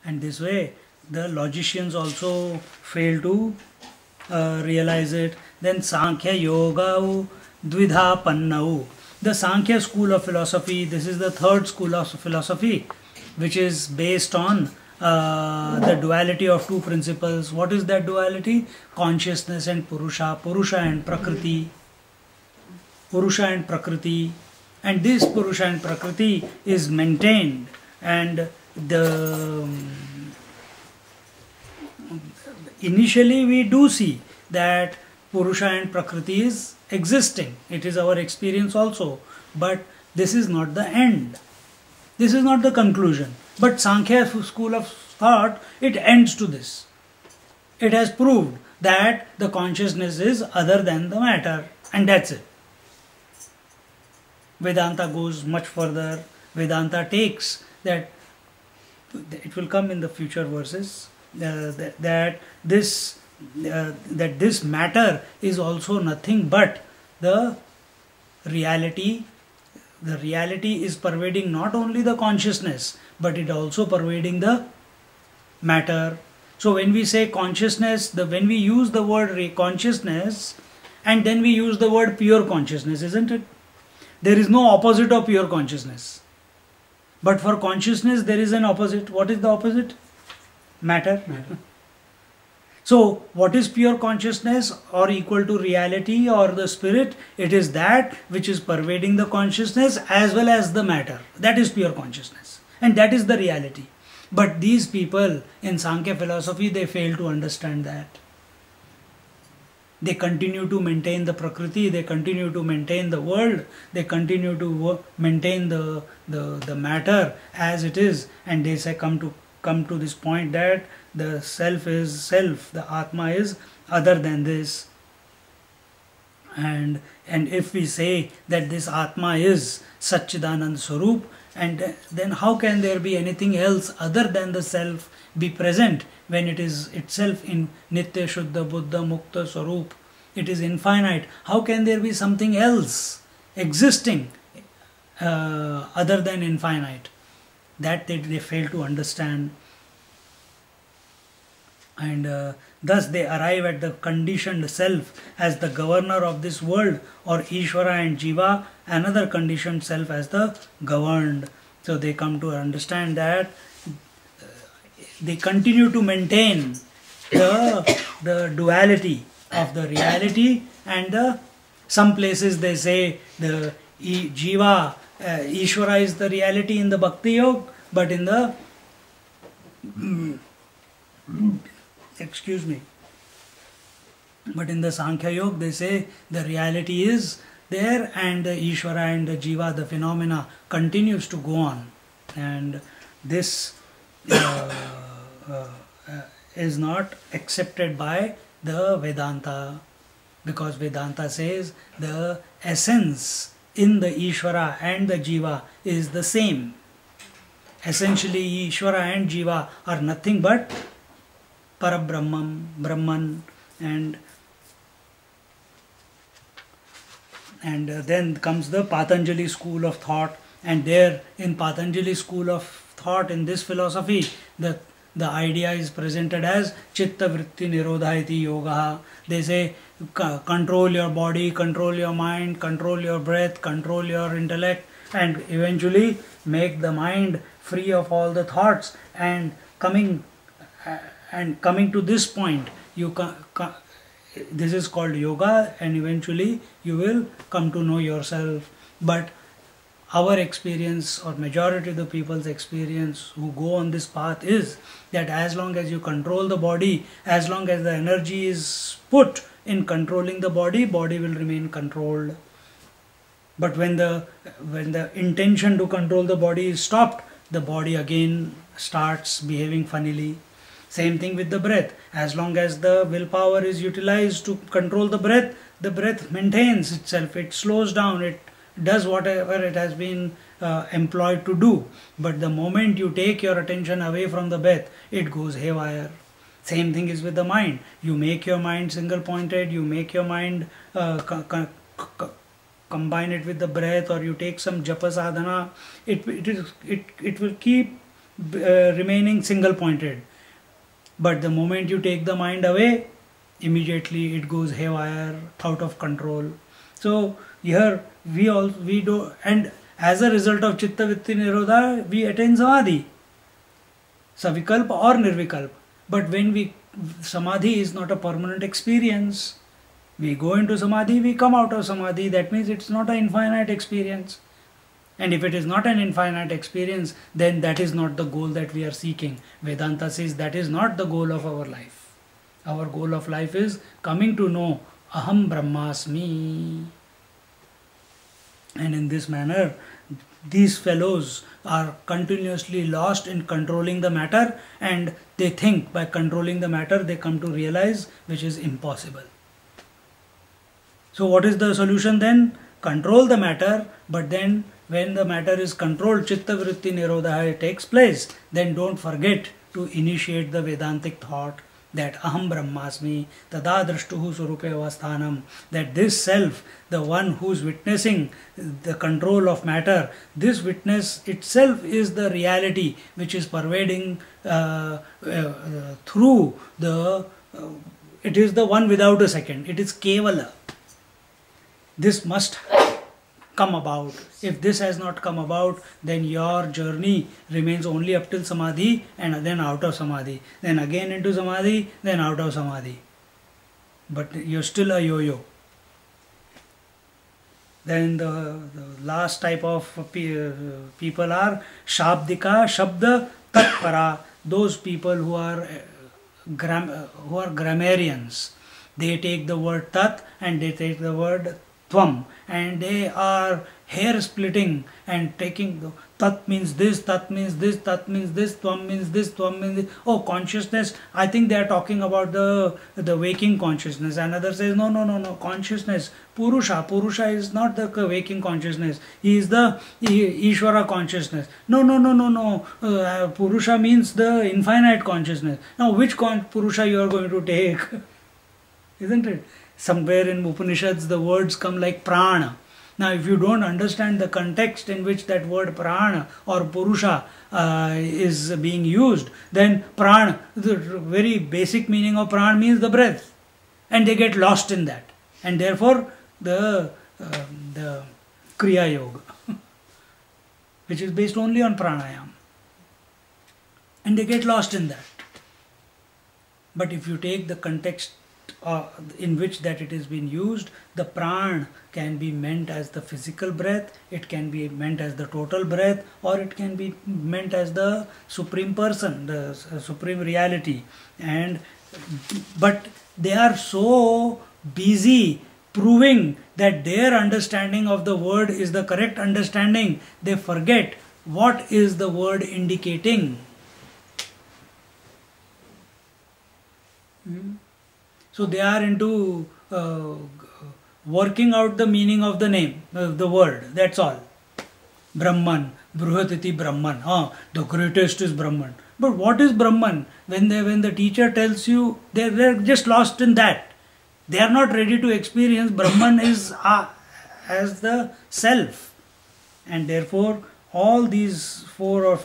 And this way, the logicians also fail to realize it. Then Sankhya Yoga Dvidha Pannau. The Sankhya school of philosophy, this is the third school of philosophy, which is based on the duality of two principles. What is that duality? Consciousness and Purusha, Purusha and Prakriti. Purusha and Prakriti. And this Purusha and Prakriti is maintained, and the initially we do see that Purusha and Prakriti is existing. It is our experience also. But this is not the end. This is not the conclusion. But Sankhya school of thought, it ends to this. It has proved that the consciousness is other than the matter, and that's it. Vedanta goes much further. Vedanta takes that, it will come in the future verses, that this matter is also nothing but the reality. The reality is pervading not only the consciousness, but it also pervading the matter. So when we say consciousness, when we use the word consciousness, and then we use the word pure consciousness, isn't it? There is no opposite of pure consciousness. But for consciousness, there is an opposite. What is the opposite? Matter. So, what is pure consciousness, or equal to reality or the spirit? It is that which is pervading the consciousness as well as the matter. That is pure consciousness. And that is the reality. But these people in Sankhya philosophy, they fail to understand that. They continue to maintain the Prakriti, they continue to maintain the world, they continue to maintain the matter as it is, and they say come to this point that the self is self, the Atma is other than this. And if we say that this Atma is Satchidanand Swarup, and then how can there be anything else other than the self be present when it is itself in Nitya Shuddha Buddha Mukta Swarup? It is infinite. How can there be something else existing other than infinite? That they fail to understand. And thus they arrive at the conditioned self as the governor of this world, or Ishvara and Jiva, another conditioned self, as the governed. So they come to understand that they continue to maintain the duality of the reality, and some places they say the Jiva, Ishvara is the reality in the Bhakti Yoga, but in the but in the Sankhya Yoga they say the reality is there, and the Ishvara and the Jiva, the phenomena, continues to go on. And this is not accepted by the Vedanta, because Vedanta says the essence in the Ishvara and the Jiva is the same. Essentially, Ishvara and Jiva are nothing but Parabrahman, Brahman, and then comes the Patanjali school of thought. And there in Patanjali school of thought, in this philosophy, the idea is presented as Chitta Vritti Nirodha iti Yoga. They say control your body, control your mind, control your breath, control your intellect, and eventually make the mind free of all the thoughts. And coming to this point, this is called yoga, and eventually you will come to know yourself. But our experience, or majority of the people's experience who go on this path, is that as long as you control the body, as long as the energy is put in controlling the body will remain controlled. But when the intention to control the body is stopped, the body again starts behaving funnily. Same thing with the breath. As long as the willpower is utilized to control the breath maintains itself. It slows down. It does whatever it has been employed to do. But the moment you take your attention away from the breath, it goes haywire. Same thing is with the mind. You make your mind single pointed, you make your mind combine it with the breath, or you take some japa sadhana, it will keep remaining single pointed. But the moment you take the mind away, immediately it goes haywire, out of control. So here we do, and as a result of chitta vritti nirodha, we attain samadhi, savikalpa or nirvikalpa. But when samadhi is not a permanent experience. We go into samadhi, we come out of samadhi. That means it's not an infinite experience. And if it is not an infinite experience, then that is not the goal that we are seeking. Vedanta says that is not the goal of our life. Our goal of life is coming to know Aham Brahmasmi. And in this manner, these fellows are continuously lost in controlling the matter, and they think by controlling the matter they come to realize, which is impossible. So what is the solution then? Control the matter, but then when the matter is controlled, chitta vritti nirodha takes place, then don't forget to initiate the Vedantic thought that Aham Brahmasmi, Tada Drashtuhu Surupe Avasthanam, that this self, the one who is witnessing the control of matter, this witness itself is the reality which is pervading through the, it is the one without a second, it is Kevala. This must come about. If this has not come about, then your journey remains only up till samadhi and then out of samadhi. Then again into samadhi, then out of samadhi. But you're still a yo-yo. Then the last type of people are Shabdika, Shabda, Tatpara. Those people who are grammarians. They take the word Tat and they take the word Tvam, and they are hair splitting and taking the Tat means this, Tat means this, Tat means this, Tvam means this, Tvam means this. Oh, consciousness. I think they are talking about the waking consciousness. Another says no, consciousness. Purusha is not the waking consciousness. He is the Ishvara consciousness. No. Purusha means the infinite consciousness. Now which Purusha you are going to take? Isn't it? Somewhere in Upanishads the words come like prana. Now if you don't understand the context in which that word prana or purusha is being used, then prana, the very basic meaning of prana means the breath, and they get lost in that, and therefore the Kriya Yoga which is based only on pranayam, and they get lost in that. But if you take the context in which that it is being used, the pran can be meant as the physical breath, it can be meant as the total breath, or it can be meant as the supreme person, the supreme reality. But they are so busy proving that their understanding of the word is the correct understanding, they forget what is the word indicating. So they are into working out the meaning of the name, the word, that's all. Brahman, Bruhatiti Brahman, the greatest is Brahman. But what is Brahman? When the teacher tells you, they're just lost in that. They are not ready to experience Brahman is as the self. And therefore all these 4 or